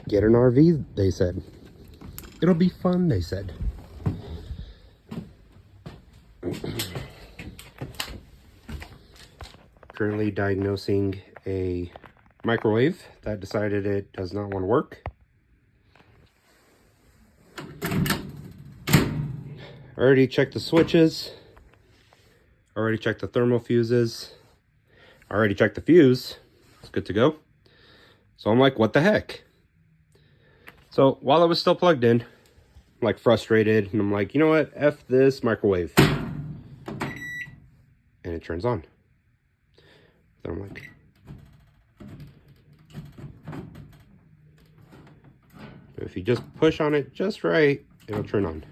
Get an RV, they said. It'll be fun, they said. Currently diagnosing a microwave that decided it does not want to work. Already checked the switches. Already checked the thermal fuses. Already checked the fuse. It's good to go. So I'm like, what the heck? So while I was still plugged in, I'm like frustrated, and I'm like, you know what? F this microwave. And it turns on. Then I'm like, if you just push on it just right, it'll turn on.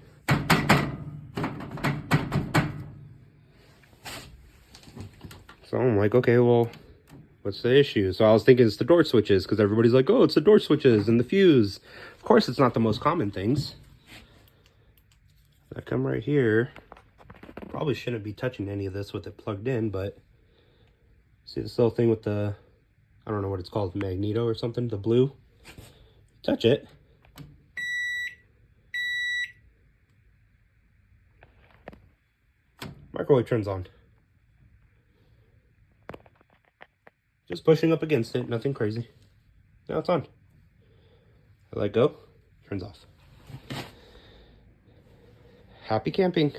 So I'm like, okay, well, what's the issue? So I was thinking it's the door switches, because everybody's like, oh, it's the door switches and the fuse. Of course, it's not the most common things. I come right here. Probably shouldn't be touching any of this with it plugged in, but see this little thing with the, I don't know what it's called, magneto or something, the blue? Touch it. Microwave turns on. Just pushing up against it, nothing crazy. Now it's on. I let go, turns off. Happy camping.